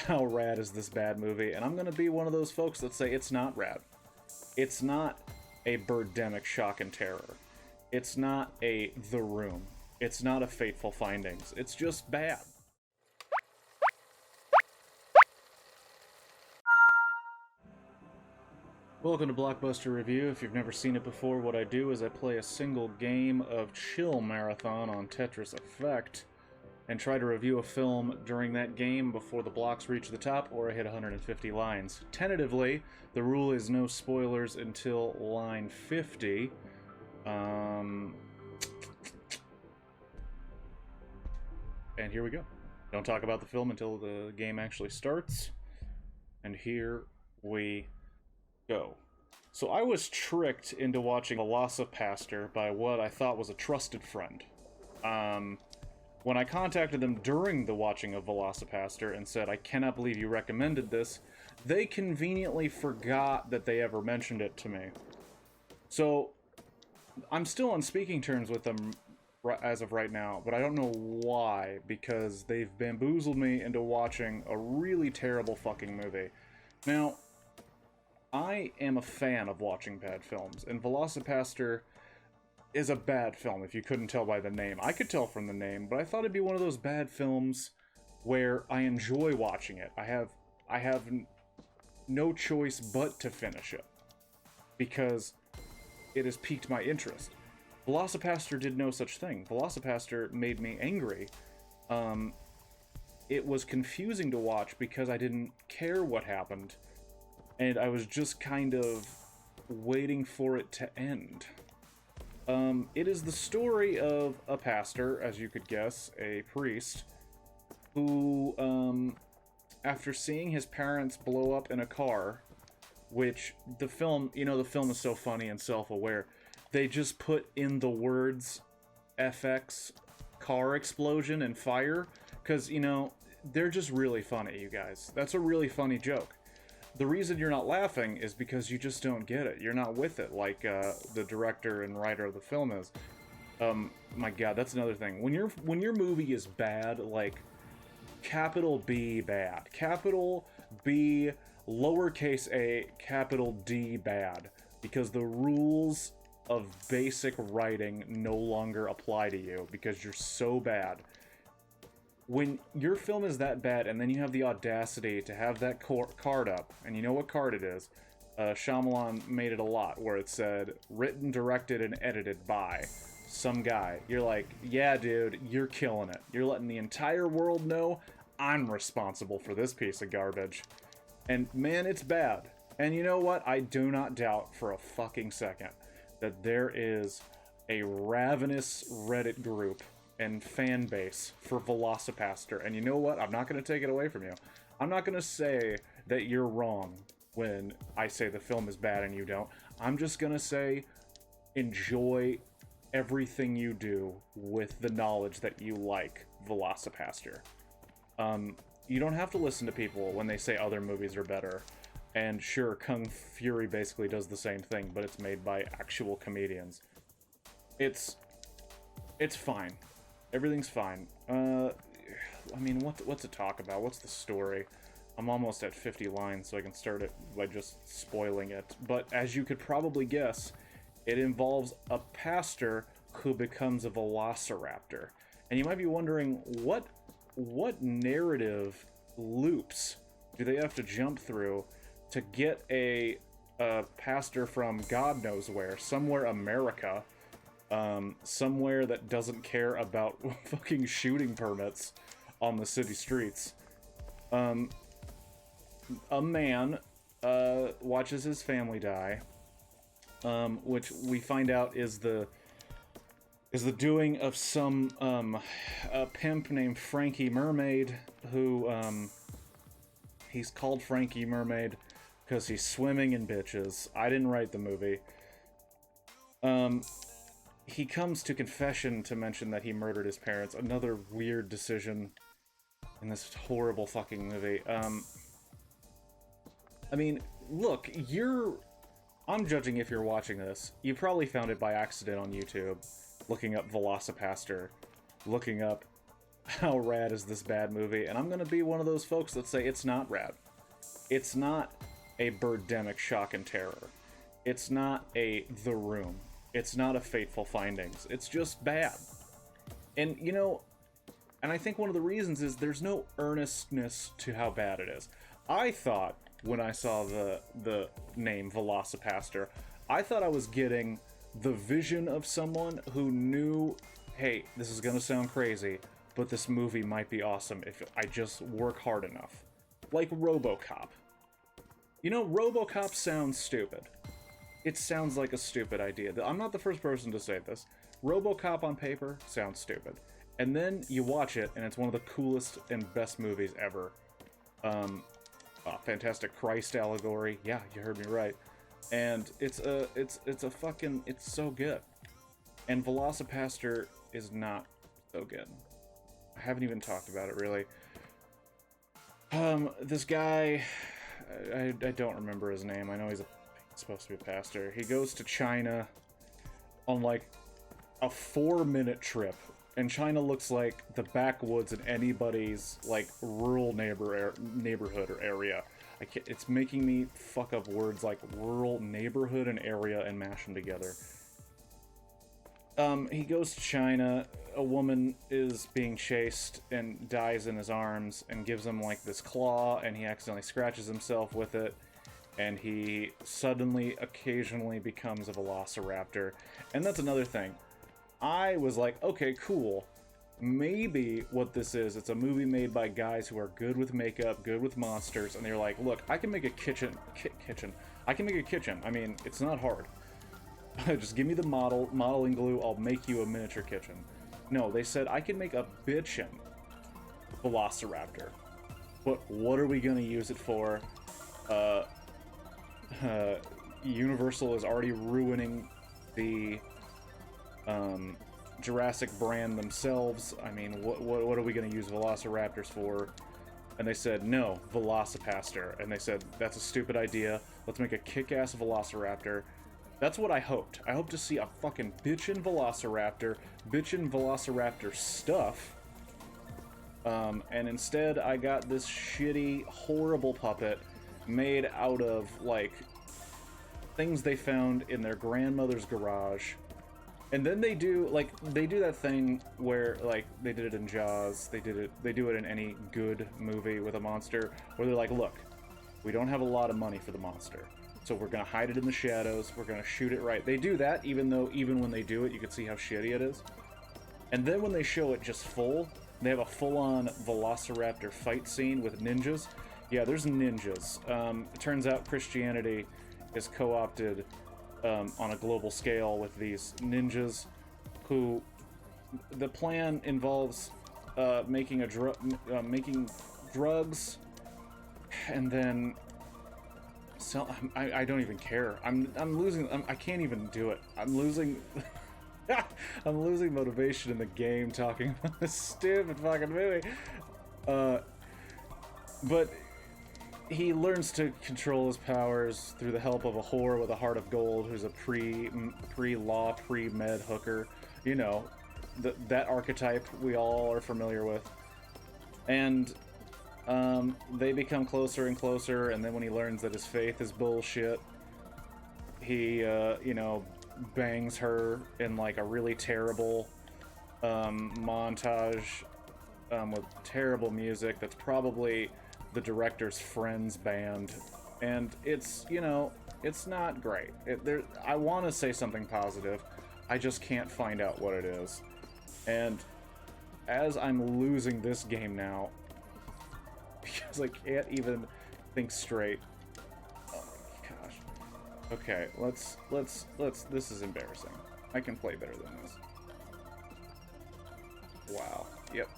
how rad is this bad movie, and I'm gonna be one of those folks that say it's not rad. It's not a Birdemic shock and terror. It's not a The Room. It's not a Fateful Findings. It's just bad. Welcome to Blockbuster Review. If you've never seen it before, what I do is I play a single game of Chill Marathon on Tetris Effect and try to review a film during that game before the blocks reach the top or I hit 150 lines. Tentatively, the rule is no spoilers until line 50. And here we go. Don't talk about the film until the game actually starts. And here we go. So I was tricked into watching VelociPastor by what I thought was a trusted friend. When I contacted them during the watching of VelociPastor and said, I cannot believe you recommended this, they conveniently forgot that they ever mentioned it to me. So I'm still on speaking terms with them as of right now, but I don't know why, because they've bamboozled me into watching a really terrible fucking movie. Now, I am a fan of watching bad films, and VelociPastor is a bad film, if you couldn't tell by the name. I could tell from the name, but I thought it'd be one of those bad films where I enjoy watching it. I have no choice but to finish it, because it has piqued my interest. VelociPastor did no such thing. VelociPastor made me angry. It was confusing to watch because I didn't care what happened, and I was just kind of waiting for it to end. It is the story of a pastor, as you could guess, a priest, who, after seeing his parents blow up in a car, which the film, the film is so funny and self-aware, they just put in the words FX car explosion and fire, because, they're just really funny, you guys. That's a really funny joke. The reason you're not laughing is because you just don't get it. You're not with it, like the director and writer of the film is. My God, that's another thing. When your movie is bad, like capital B bad, capital B lowercase a, capital D bad, because the rules of basic writing no longer apply to you because you're so bad. When your film is that bad, and then you have the audacity to have that card up, and you know what card it is, Shyamalan made it a lot, where it said, written, directed, and edited by some guy. You're like, yeah, dude, you're killing it. You're letting the entire world know I'm responsible for this piece of garbage. And man, it's bad. And you know what? I do not doubt for a fucking second that there is a ravenous Reddit group and fan base for VelociPastor. And you know what? I'm not going to take it away from you. I'm not going to say that you're wrong when I say the film is bad and you don't. I'm just going to say enjoy everything you do with the knowledge that you like VelociPastor. You don't have to listen to people when they say other movies are better. And sure, Kung Fury basically does the same thing, but it's made by actual comedians. It's fine. Everything's fine. I mean, what to talk about? What's the story? I'm almost at 50 lines, so I can start it by just spoiling it. But as you could probably guess, it involves a pastor who becomes a velociraptor. And you might be wondering, what narrative loops do they have to jump through to get a pastor from God knows where, somewhere America, somewhere that doesn't care about fucking shooting permits on the city streets. A man watches his family die, which we find out is the doing of some a pimp named Frankie Mermaid, who he's called Frankie Mermaid because he's swimming in bitches. I didn't write the movie. He comes to confession to mention that he murdered his parents. Another weird decision in this horrible fucking movie. I mean, look, I'm judging if you're watching this. You probably found it by accident on YouTube, looking up VelociPastor, looking up how rad is this bad movie, and I'm gonna be one of those folks that say it's not rad. It's not a Birdemic shock and terror. It's not a The Room. It's not a Fateful Findings. It's just bad. And, you know, and I think one of the reasons is there's no earnestness to how bad it is. I thought, when I saw the name VelociPastor, I thought I was getting the vision of someone who knew, hey, this is gonna sound crazy, but this movie might be awesome if I just work hard enough. Like RoboCop. You know, RoboCop sounds stupid. It sounds like a stupid idea. I'm not the first person to say this. RoboCop on paper sounds stupid. And then you watch it, and it's one of the coolest and best movies ever. Fantastic Christ allegory. Yeah, you heard me right. And it's so good. And VelociPastor is not so good. I haven't even talked about it, really. This guy, I don't remember his name. I know he's supposed to be a pastor. He goes to China on, like, a 4-minute trip. And China looks like the backwoods in anybody's, like, rural neighborhood or area. It's making me fuck up words like rural neighborhood and area and mash them together. He goes to China. A woman is being chased and dies in his arms and gives him, like, this claw, and he accidentally scratches himself with it. And he suddenly, occasionally becomes a velociraptor. And that's another thing. I was like, okay, cool. Maybe what this is, it's a movie made by guys who are good with makeup, good with monsters, and they're like, look, I can make a kitchen. I can make a kitchen. I mean, it's not hard. Just give me the modeling glue, I'll make you a miniature kitchen. No, they said I can make a bitchin' velociraptor. But what are we gonna use it for? Universal is already ruining the Jurassic brand themselves. I mean, what are we going to use Velociraptors for? And they said, no, VelociPastor. And they said, that's a stupid idea. Let's make a kick-ass Velociraptor. That's what I hoped. I hoped to see a fucking bitchin' Velociraptor stuff. And instead, I got this shitty, horrible puppet made out of, like, things they found in their grandmother's garage. And then they do that thing where, like, they did it in Jaws, they do it in any good movie with a monster, where they're like, look, we don't have a lot of money for the monster, so we're gonna hide it in the shadows, we're gonna shoot it right. They do that, even when they do it, you can see how shitty it is. And then when they show it just full, they have a full-on Velociraptor fight scene with ninjas. Yeah, there's ninjas. It turns out Christianity is co-opted on a global scale with these ninjas who the plan involves making drugs and then sell. I don't even care. I'm losing. I can't even do it. I'm losing. I'm losing motivation in the game talking about this stupid fucking movie. But he learns to control his powers through the help of a whore with a heart of gold who's a pre-law, pre-med hooker. You know, that archetype we all are familiar with. And they become closer and closer, and then when he learns that his faith is bullshit, he, you know, bangs her in, like, a really terrible montage with terrible music that's probably the director's friend's band, and it's, you know, it's not great. I want to say something positive, I just can't find out what it is. And as I'm losing this game now, because I can't even think straight. Oh my gosh. Okay, let's, this is embarrassing. I can play better than this. Wow. Yep.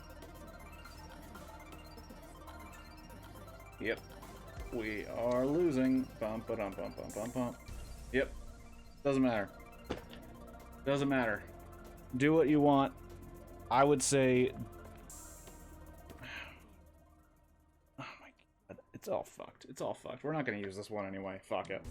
Yep. We are losing. Bump, ba-dum, bump, bump, bump, bump. Yep. Doesn't matter. Doesn't matter. Do what you want. I would say... Oh my god. It's all fucked. It's all fucked. We're not gonna use this one anyway. Fuck it.